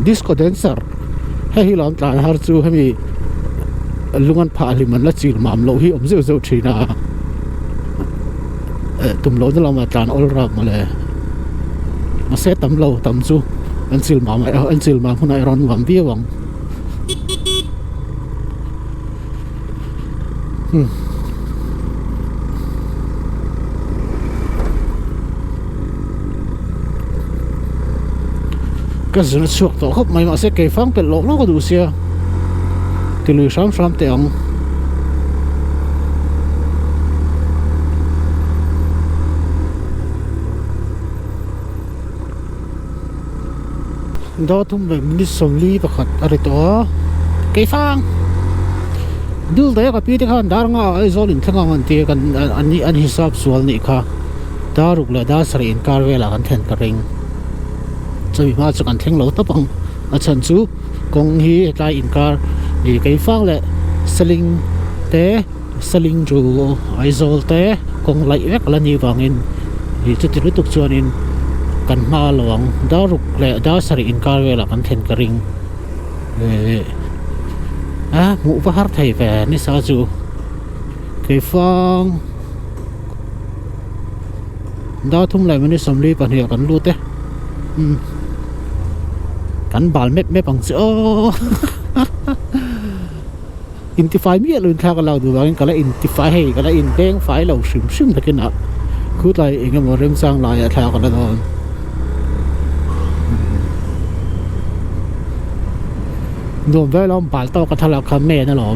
disco dancer hi lam tlan har chu hemi lungan pha liman la chil mam lo hi om zeu zeu thina tum lo la ma tlan ol rak ma le ma se tam lo tam chu an chil mam huna ron wam bi wang cái gì nó suộc tổ khóc mày mà sẽ kể phăng cái lỗ nó có đủ xe thì lười xám tiền đó thùng về mình đi sông ly và khát ở đây đó kể phăng đưa đấy cái pi thì khăn đar ngà ai zolin thằng ngon thì cần anh hisab sual này kha đó rục là đó sợi car về là anh thèn cái ring cho vì mà cho cần thèn lâu tập bằng ở chân chú công hi tại in car thì cái phang lệ selling té selling ru ai zol té công lại vét là như vàng in thì cho tiếp tục cho nên cần ma loang đó rục lệ đó sợi in car về là anh thèn cái ring mũ và hát thầy về ni sao chú cái phong đó thung lại mình sắm li bằng hiệu cắn lút đấy cắn bال mép bằng sữa intify miết luôn theo cái lao được bằng cái là intify hay cái là in đen phải lâu sưng là cái nào cứ lại anh em mà rem sang lại theo cái đóรวมไว้ล้อมป่าโตกับทะเลคาเม่นะหรอ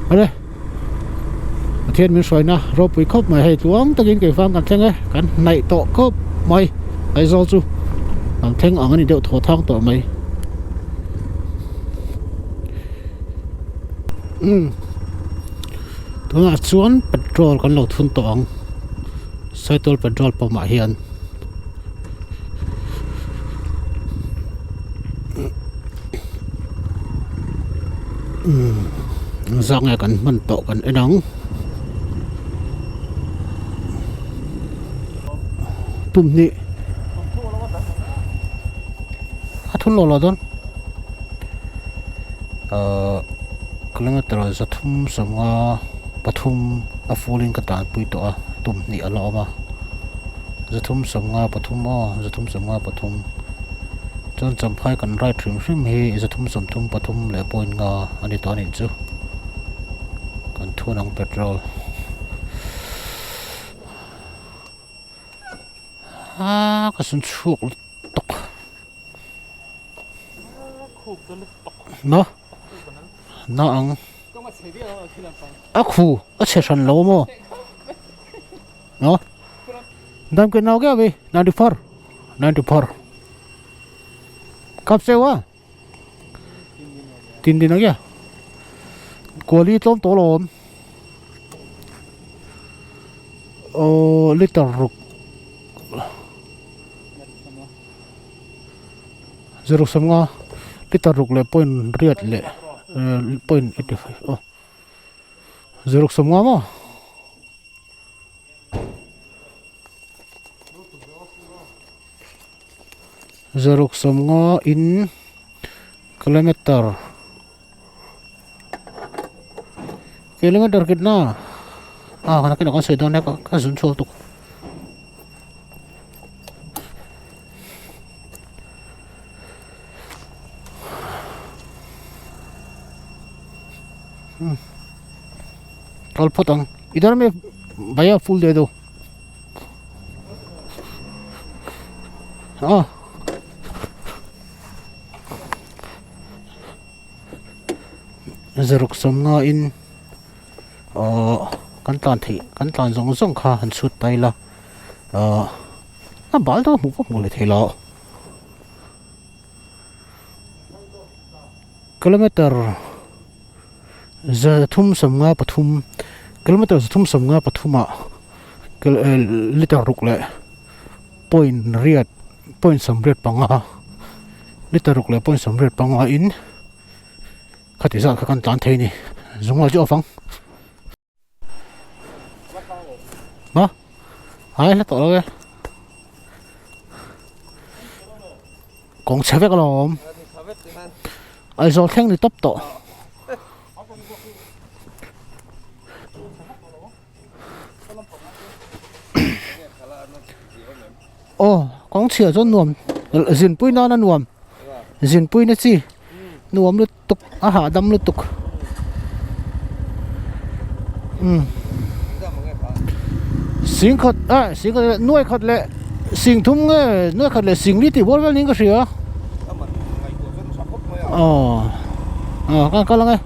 อะไรประเทศมันสวยนะเราไปคบมาให้ตัวงตะกินเกี่ยวฟังกันใช่ไหมกันในโตคบไม่ไอ้โซจูอันเท่งอ่างนี่เดี๋ยวโถท้องตัวไม่ตัวชวนเป็นโตรกันเราทุนตองใช้ตัวเป็นรอดประมาเฮียนสั่งไงกันมันโตกันไอ้น้องตุ่มนี่ทุนโลละต้นก็เลยตลอดจะทุ่มสมว่าปฐุมอฟูลินกระตานปุยตัวตุ่มนี่อะไรมาจะทุ่มสมงาปฐุมจะทุ่มสมงาปฐุมจนจำพายกันไรถึงซึ่งมีจะทุ่มสมทุ่มปฐุมและปนงาอันนี้ตอนนี้จูกันทั่วนังเปโตรก็สุนชุกตกเนาะน้องคูเชื่อฉันโลโมเนาะดำกันเอาแก่ไป94กับเซวะตินดินเอาแก่กวลีต้มโตลมโอ้ลิตรรุกจะรุกสมงาลิตรรุกเลยปนเรียดเลยปน85โอ้จะรุกสมงามั้งZaruk semua in kilometer kita karena kita kan sedang nak kasun tu kalau potong इधर में भैया फूल दे दो Zaruk semua in kan tan zong kha han sut tai la bal to mu ko mu le thela kilometer za thum semua pathum kilometer za thum semua pathuma liter ruk le point riat point samret panga liter ruk le point samret panga in khati sa kan tan thei ni zong la jo phang hả ai là tổ rồi còn xe vét lom ai rồi khen thì tấp tổ con chìa cho nuông dìn pui nó nuông dìn pui nó chi nuông lướt tục hạ đâm lướt tục sinh khát sinh khát nuôi khát lệ sinh thùng nuôi khát lệ sinh đi thì bố cái lính cái gì á cái là cái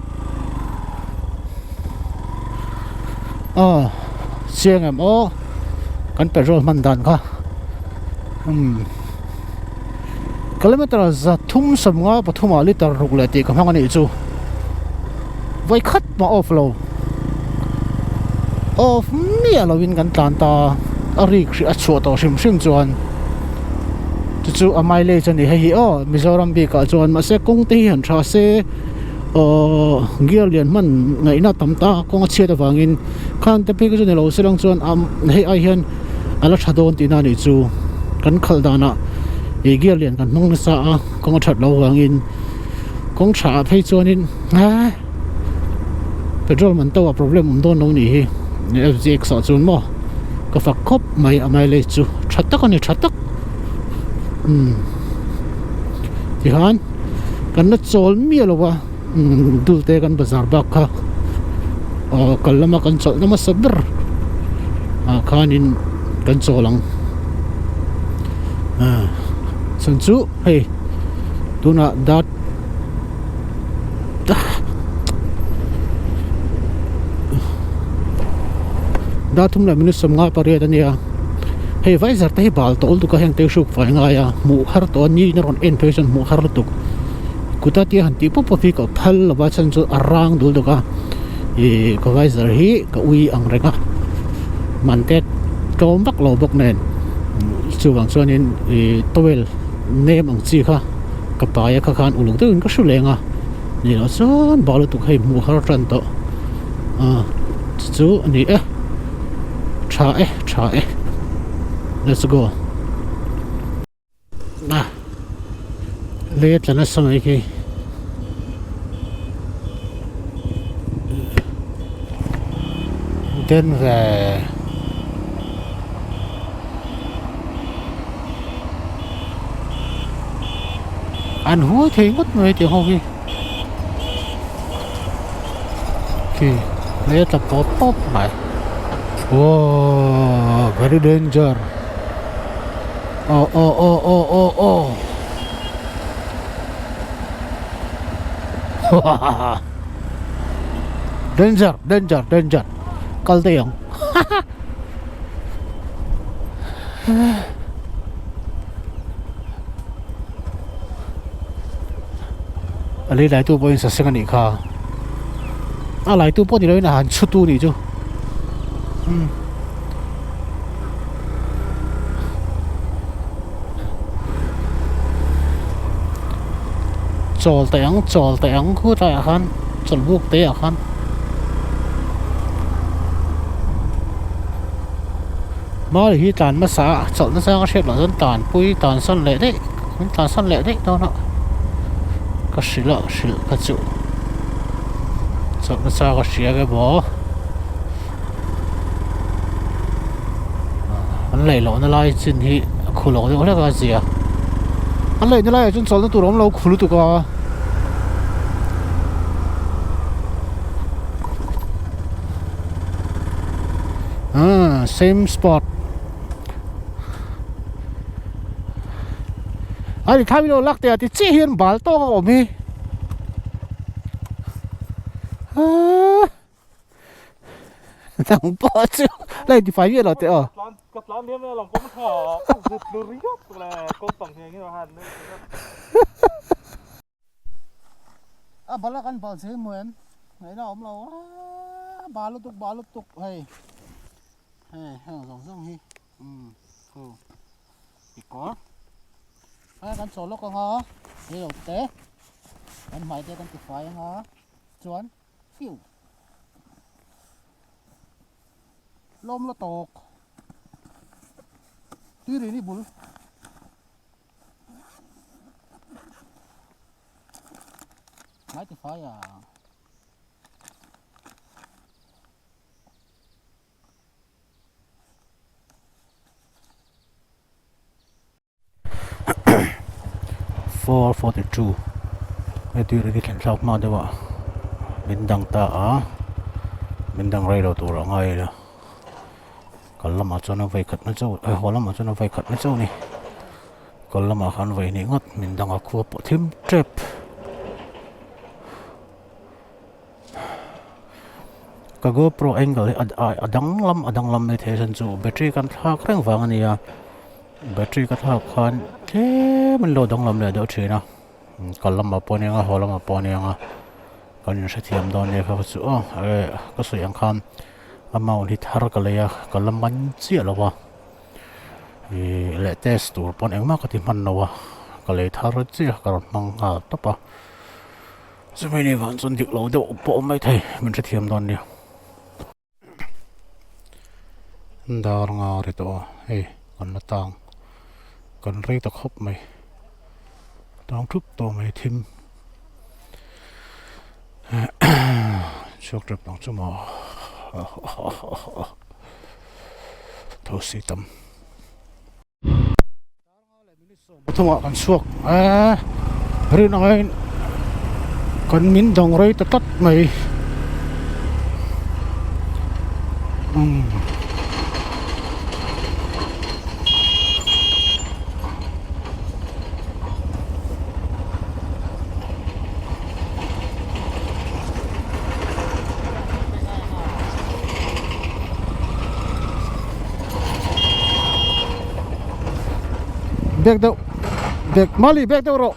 xiên em kan petrol man dan kha kilometer za thum sam nga pathuma liter ruk le ti ka hang ani chu vai khat ma offlow off mi alo win kan tlan ta ari khri a chu to sim sim chuan chu a mai le chani hi Mizoram bi ka chuan ma se kong te han tha se gear lian man ngai na tam ta kong a che ta wangin khan te pi ka chu ne lo selong chuan hei ai hian ala thadon ti na ni chu kan khal dana e gear lian kan mong sa a kong a that lo wangin kong tha phei chuan in petrol man to a problem don no ni hi FZ sa chuan mo ka fa khop mai amai le chu thatak ani thatak thì hắn cần nó trốn mía rồi wa du te kan bazar bak kha kalama kan chol na masabir khanin kan cholang san chu hey tuna dat thum la minus sam nga pare tania hei vai zar te bal tol tu ka heng te shuk fai nga ya mu har to ni na ron en person mu har lutuk kuta ti han ti po po fi ko phal lawa chan chu arang dul do ka e ko vai zar hi ka ui ang renga man te tom bak lo bok nen chu wang chuan in towel nem ang chi kha ka pa ya kha khan uluk te ka shu lenga ni lo chon bal tu hei mu har tran to chu ni tha let's go late là nó xong rồi kì đến về ăn húi thì mất người thì không kì late là có pop này wow very danger danger kalte yang ali lai tu poin sa senga ni kha lai tu po ni lo na han chutu ni chu chol teng khu ta khan chol buk te khan ma hi tan ma sa chol na sa shep la zon tan pui tan san le đấy đâu nó ka shil ka chu chol na sa ka shia cái bo anh lấy lo na lai chin hi khu lo de ola ka zia anh lấy na lai chun chol na tu rom lo khulu tu ka same spot anh tham lo lắc te thì chi hiền bal to ka om hi thằng bò chứ đây thì phải biết là thế cặp lán thêm lòng có một thỏ rực lưới gốc là con tổng hình như là hàn bala kan bal se muen này nó om lo ba lu tuk hay dòng dòng hi thì có kan solo ko ha ni lo te kan mai te kan ti fai ha chuan fiu lom lo tok tuy rồi đi bùn máy thì phải à four 42 cái tuy rồi đi thành sao mà đâu ạ mình đang ta mình đang rây đầu tủ ra ngay đó còn làm mà cho nó vay cật nó trâu hoặc làm mà cho nó vay cật nó trâu này còn làm mà khăn vay này ngất mình đang ở khu bộ thêm trip cái GoPro angle đăng lâm này thế dân chủ battery kan thak reng vang ani à battery kan thak khan thế mình lo đăng lâm này đỡ chuyện nào còn làm mà pon yang hoặc làm mà pon yang còn những cái thiam đó này phải chú cái số yang kham amount hit har cái này còn làm bánh chia là wa lệ test tour pon yang mà cái thiam man là cái này har chia cái mang top à so many van son dik lo do po mai thai mình sẽ thiam don đi dar nga ri to còn nó tang còn ri to khop mai tang thup to mai thim chok trap nang chuma thô si tam thuma kan suak ri nang con miếng đồng rơi tắt mày bẹc đâu bẹc Mali bẹc đâu rồi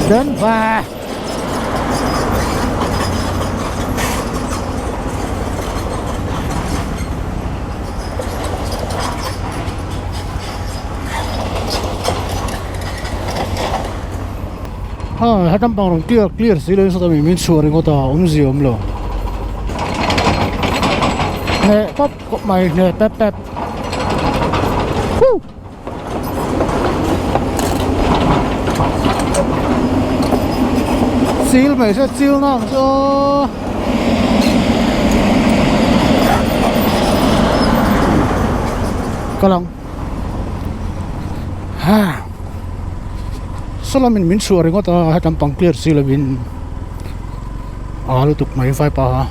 đến và hai trăm bằng đồng kia clear xí lên sau đó mình sửa rồi có tao gì lo nè pop mày nè pep pep seal mày sẽ seal nó cho cái lòng ha sau đó mình sửa rồi có tao hai trăm bằng clear xí là mình lúc tục mày phải pa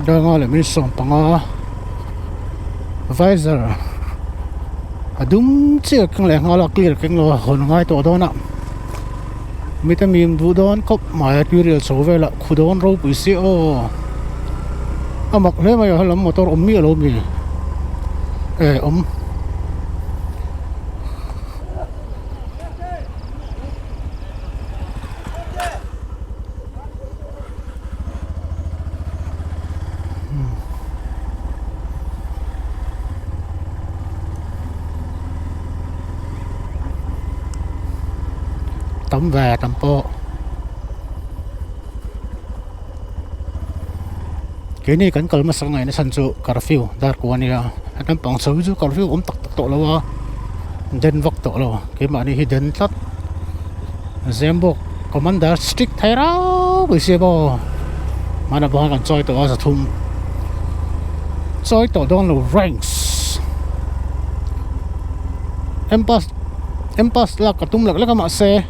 đang ngồi mình xong bằng visor đúng chứ cái này họ là clear cái nó hồn ngay tổ đó nè mình ta mìm đủ đón cốc mà tuyệt số về là khu đón râu bự xíu mặc lấy mà họ làm motor ôm mía luôn gì ôm tấm về tấm po cái này cần cần mà sáng ngày nó săn trụ curfew dar của anh à tấm bằng sấu chứ curfew ôm tắc tổ lâu dân vóc tổ lâu cái mà này hidden tắt zembo commander strict thay rau bởi xe bò mà nó bỏ còn chơi tổ ở thùng chơi tổ đông là ranks empas là cả tung lực là các mạng xe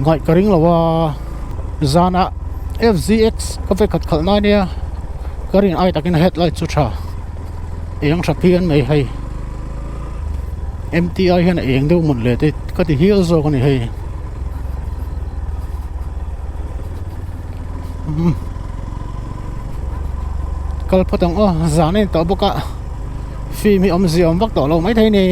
gọi cái ring là Zana FZX có phải khật khẩn nói nè cái ring ai ta cái headlight chút sao em sắp phiền mày hay MTI hay là em đâu một lệ thì có thể hiểu rồi con này hay kal potong zanin to boka fi mi ziom vak to lo mai thei ni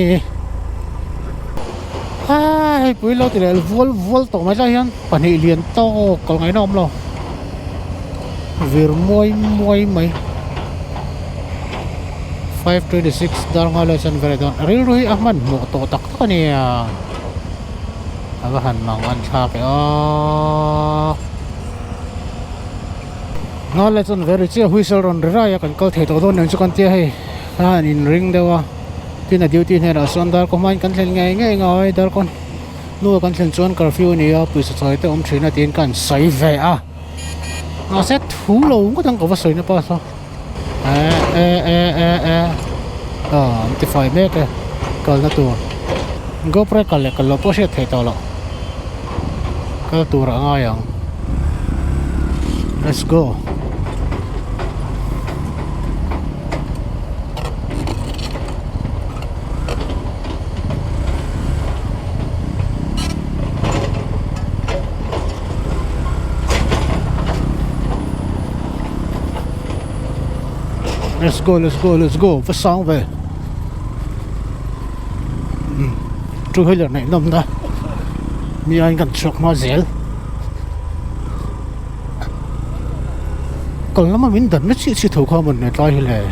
ai pui lo ti le vol to mai la hian pani lian to kal ngai nom lo vir moi mai 526 dar ngala san veredon ril rui ahman mo to tak tak ni agahan mangan tha ke ngala san veri che whistle ron ra ya kan kal the to don nang chu kan tia hei han in ring dewa tina duty ne ra son dar ko man kan thlen ngai dar kon nu kan thlen chuan curfew ni a puisa choi te thina tin kan sai ve a set thu lo ko tang ko va soi na pa so ti fai me ke kal na tu GoPro kal lo po se the to lo kal tu ra nga yang let's go let's go phát sáng về trưa hơi giờ này nằm đó mi anh cần chuột mà dễ còn lắm mà mình đần nó chỉ thủ khoa mình này coi là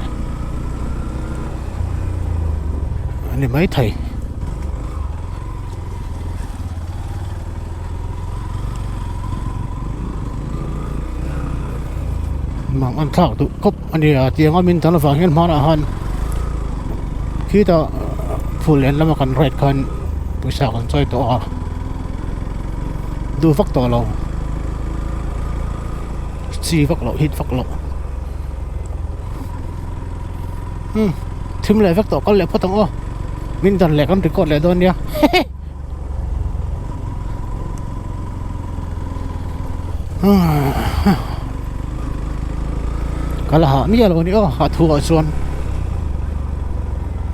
anh mấy thầy mang ăn thảo tụ cốc anh đi tiếng anh mình thằng là vàng hiền mà han khi ta phụ lên là mà cần rải cần bữa sáng cần chơi to đu vắt to lâu xì vắt lâu hít vắt lâu thím lại vắt to con lẹ phát tăng mình đàn lẹ con thì con lẹ đơn nha kalau hak ni kalau ni hak tua suan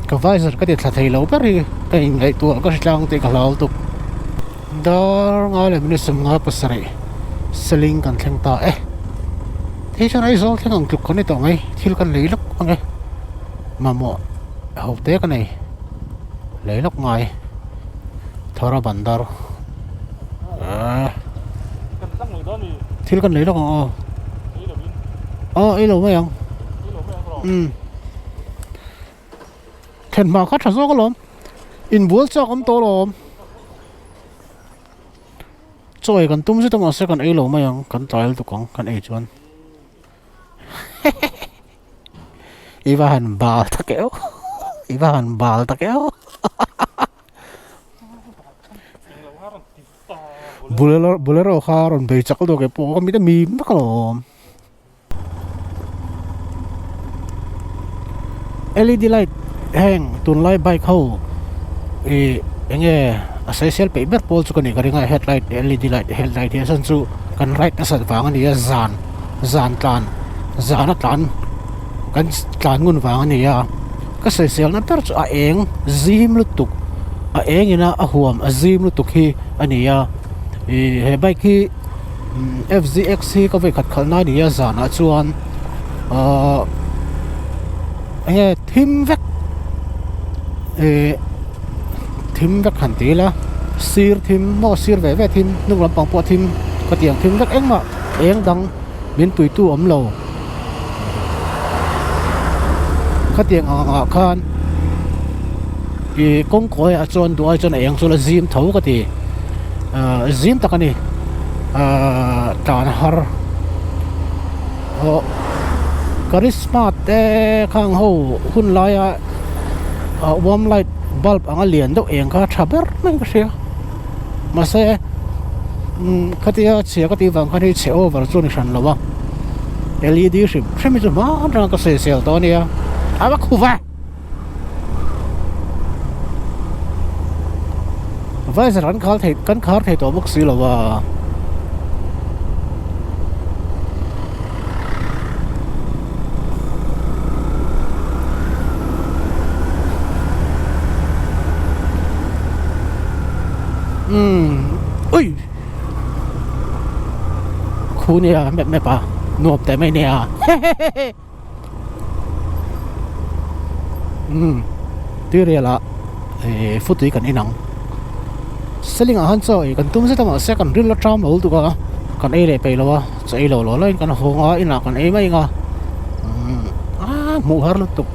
cái vai giờ cái điện thoại thầy lâu beri cái ngày tua cái sang thì kalau tu đó ngay là mình xem ngay pasari seling kan theng ta thế cho này rồi theng ang chụp con này tao ngay thiếu kan lấy lốc ngay mà mọ hậu tế cái này lấy lốc ngay thora bandar thiếu kan lấy lốc ấy lâu mấy ông thèn mà khát sao có lắm in buổi cho con to lắm rồi còn tung sẽ tung ở sẽ còn ấy lâu mấy ông còn tỏi tụ con còn ấy chuan Ivan bal ta kéo Ivan bal ta kéo bolero kharon be chakal do ke po ko mi ta mi ta kalom LED light hang tun lai bike ho enge essential paper pole chu kani karinga headlight LED light headlight ya san chu kan right na sa wang ni ya zan tlan kan tlan ngun wang ni ya ka essential na tar chu a eng zim lutuk a eng ina a huam a zim lutuk hi ani ya he bike hi FZX hi ka ve khat khalna ni ya zan a chuan nghe thím vắt hẳn tí là xir thím mò xir về thím nung làm bằng bộ thím có tiếng thím vắt anh mà anh đang biến tuổi tu ấm lầu có tiếng khan thì công coi ở trên đuôi trên anh cho là zim thấu cái thì zim ta cái này tràn har charisma te khang ho hun lai warm light bulb anga lian do eng kha thaber mai ka sia ma se khatia chia ka ti wang khani che over chu ni san lawa LED sim semi chu ma ra ka se sel to nia ava khuwa vai giờ kan khar thei to bok si lawa ui khu này mẹ pa nộp tại mày nè tuy rìa là phút tí cần in nắng sẽ linh hơn rồi cần tung sẽ tao mà sẽ cần rít lót trong lỗ tụi con còn ai để bày lo chạy lỗ lỗ lên còn hồ ngó in là còn ai mấy ngó mù hết luôn tục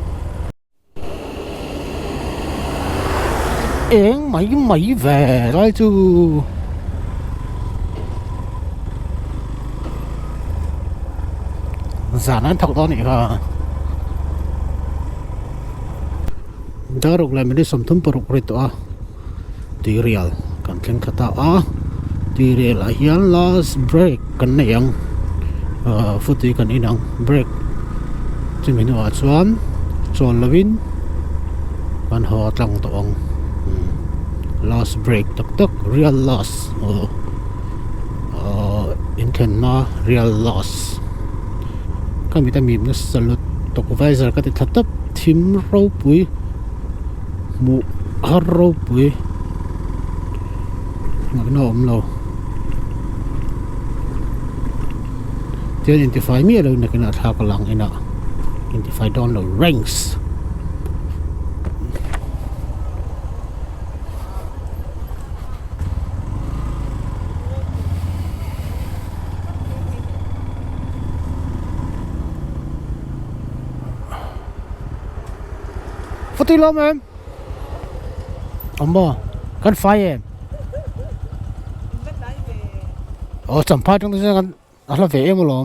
én mấy về rồi chứ giả nó thật đó này hả đó rồi lại mình đi sắm thun bờ rồi đó thì real kan tling kata thì real là hian last break kan này ang futi kan inang break chỉ mình nói chuan chọn lovin kan ho tlang to ong last break tak real loss intent na real loss kan mi ta mi na salut supervisor ka ti thatap thim ro pui mu har ro pui ngak no om lo tian identify mi lo na kana tha ka lang ina identify don lo ranks Putih lo em 엄마 kan fai em chăm phát trong thế kan là về em lo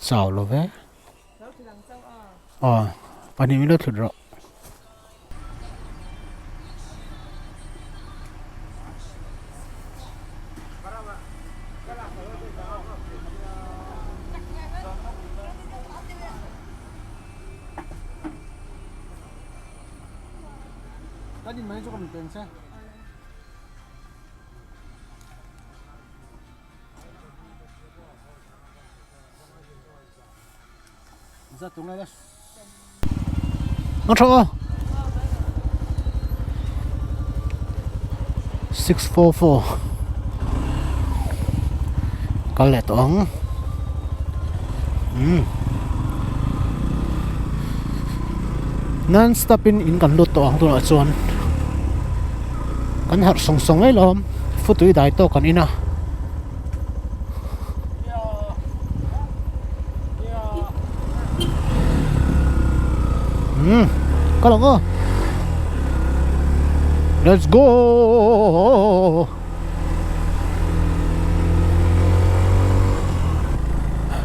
chào lo về pani mi lo thut ro tadi main juga mungkin sih. Satu nggak das. Nggak 644. Có lẽ toán. Non-stop in kan lut toang tu na chuan kan har song song ai lom futui dai to kan ina kalongo let's go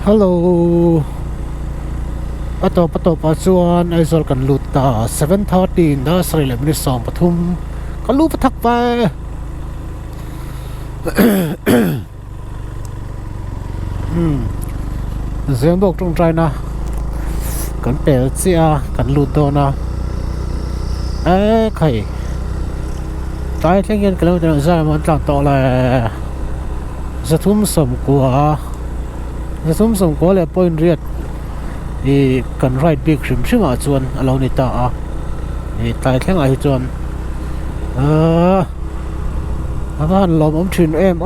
hello pato pa chuan Aizawl kan lut ta 7:13 da sri le minute som pathum kan lu pathak pa zeng bok trong trai na kan pel chia kan lut do na khai tai theng yen kilometer za mon tlang to la zathum som kwa le point riat i kan right big shim a chuan alo ni ta tai thleng a hi chuan han lom om thin em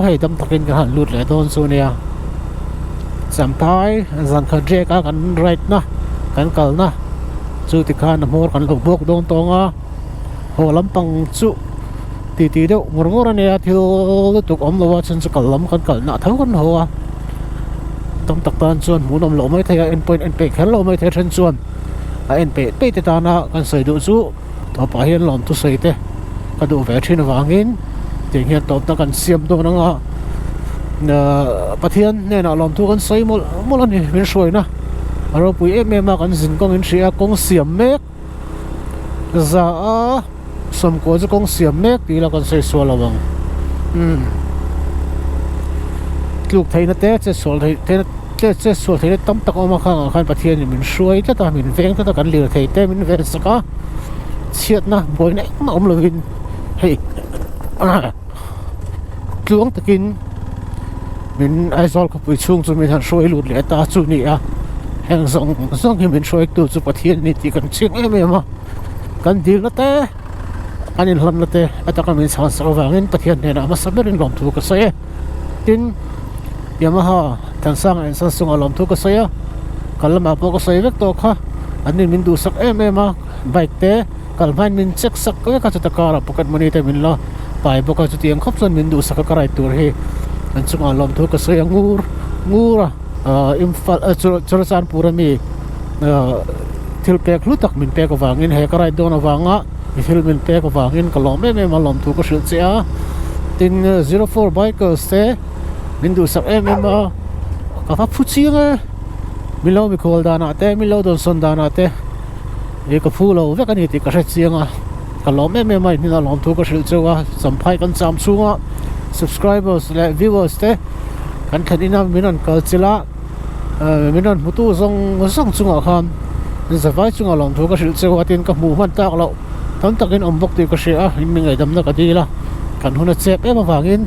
hei tam takin ka han lut le don chu nia sampai zan kha je ka kan right na kan kal na chu ti khan mor kan lo bok don tonga ho lampang chu ti deuh ngor ania thil tuk om lo wa chen chu kal lam kan kal na thau kan ho a tom tak tan chuan mu nom lo mai thei a endpoint endpe khan lo mai thei then chuan a endpe pe te ta na kan sei du chu to pa hian lom tu sei te ka du ve thin wangin ting hian top ta kan siam do na nga pathian ne na lom tu kan sei mol ani min soi na aro pui em ma kan zin kong in ria kong siam mek za a som ko chu kong siam mek ti la kan sei so lawang lục thấy nó té chết số thấy chết số thấy tấm tắc ông mà khang pathian mình xuôi tất cả mình vén tất cả cảnh lừa thấy té mình vén sao có chết na bồi này mà ông là vin hey chuông tất kinh mình ai sol có bụi chuông cho mình hàng xuôi lụt lẽ ta chu nị à hàng rong thì mình xuôi từ chu pathian nị thì cần chiếc em mà cần đi nó té anh in hlam late ataka min san sa wangin pathian nena ma saberin lom thu ka saye tin Yamaha tan sang en san sunga lom thu ka saya kalama po ka saye vek to kha anin min du sak ma bike te kalman min check sak ka cha takara pocket money te min la pai boka chu tiang khop son min du sak ka rai tur he an sunga lom thu ka saya ngura imfal churasan pura mi thil pek lutak min pek awangin he ka rai don awanga thil min pek awangin kalom me malom thu ka shil chia tin 04 bikers te min du sak ma ka fa phuchi nga milo mi khol dana te milo don son dana te e ka phulo ve kan hi ti ka chianga kalom me mai ni lom thu ka shil chewa samphai kan cham chunga subscribers le viewers te kan thanina minan kalchila minan mutu zong chunga khan zawai chunga lom thu ka shil chewa tin ka mu man tak lo tam takin ombok ti ka shia in mi ngai dam na ka dila kan huna chep em awangin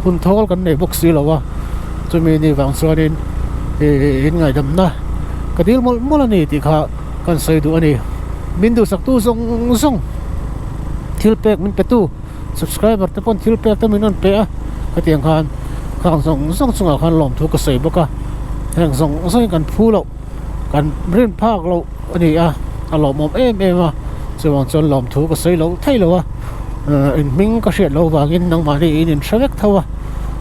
hun thol kan nei box si lawa chumi ni wang chuanin in ngai dam na ka dil mol ani ti kha kan sei du ani min du sak tu zong thil pek min petu subscriber te pon thil pek te min on pe a ka tiang khan khang zong chunga khan lom thu ka sei boka heng zong kan phulo kan rin phak lo ani a alom om em a chuang chon lom thu ka sei lo thei lo a in ming ka hriat lo wangin nang ma ni in thavek thawa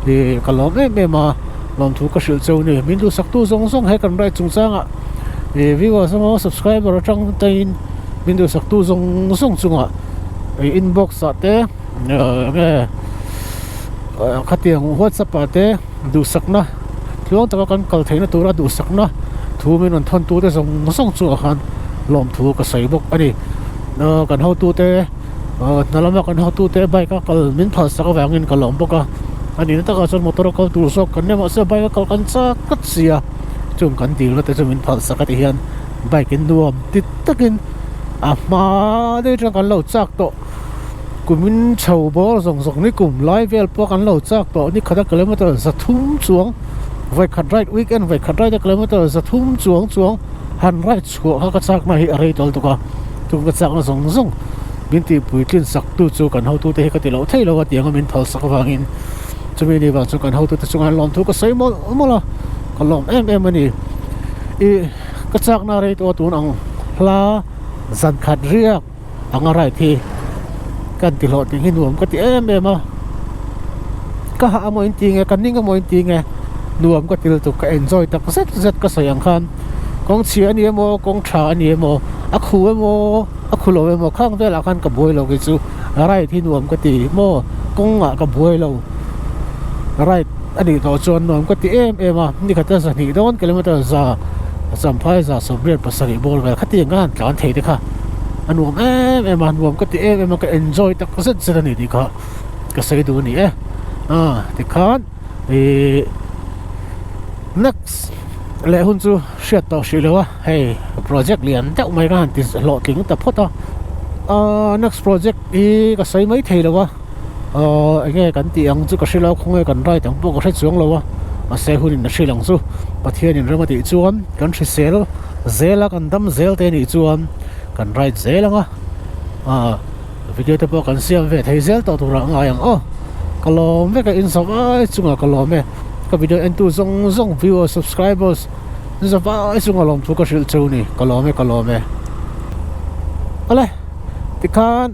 di kalom ma lom thu ka shil chau ni min du sak tu zong he kan rai chung changa viewers mo subscriber atang tain min du sak tu zong chunga inbox ate khatiang whatsapp ate du sakna tlong taka kan kal theina tura du sakna thu min on thon tu te zong chunga khan lom thu ka sei bok ani kan ho tu te nalama kan ho tu te bike ka kal min phal sak wangin kalom boka ani ta ka chon motor ka tu sok kan ne ma se bike kal kan cha kat sia chung kan dil la te min phal sak ati hian bike in nuam tit takin ma de tra kan lo chak to kumin chho bor zong ni kum lai vel po kan lo chak to ni khada kilometer sa thum chuang vai khat right weekend vai khat right kilometer sa thum chuang han right chu ha ka chak ma hi arei tol to ka tu ka chak na zong binti puitlin sak tu chu kan ho tu te ka ti lo thei lo ati ang min phal sak wangin chumi ni wa chu kan ho tu te chungan lom thu ka sei mola kalom em ani e ka chak na rei to tun ang hla zan khat riak anga rai thi kan ti lo ti hinuam ka ti em a ka ha mo inti nge kan ning mo inti nge nuam ka til tu ka enjoy tak zet ka sayang khan kong chi ani mo kong tha ani mo akhu mo akhulo mo khang vela khan ka boi lo ki chu rai thi nuam ka ti mo kong nga ka boi lo rai ani to chon nuam ka ti em a ni khata sa ni don kilometer za samphai za sobret pasari bol vel khati ngan kan thei de kha anuam em nuam ka ti em ka enjoy tak zet zet ani di kha ka sei du ni ti khan next le hun chu hriat to hrilewa hei project lian deuh mai ka han ti lo tling ta phota next project i ka sei mai thei lowa nge kan ti ang chu ka hrilo khonge kan rai tang po ka hre chuang lowa a se hun in na hrilang chu pathian in ramati chuan kan hri sel zela kan dam zel te ni chuan kan rai zelanga video te po kan siam ve thei zel to tu ra ngai ang kalom ve ka in sawai chunga kalom me ka video en tu zong viewers subscribers zawai chunga lom thu ka hril cheu ni kalome ale tikhan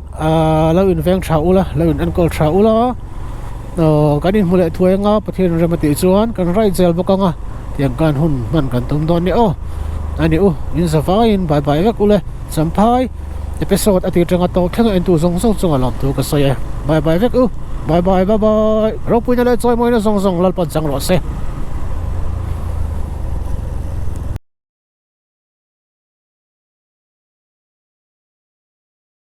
lo in veng tha ula lo in ankol tha ula kan in mule thuai nga pathian ramati chuan kan rai zel bokanga tiang kan hun man kan tum don ni ani in zawai in bye bye vek ule samphai episode ati tanga to thanga en tu zong chunga lom thu ka soye bye bye vek bye bye ro puina le choi moi na zong lalpan chang ro se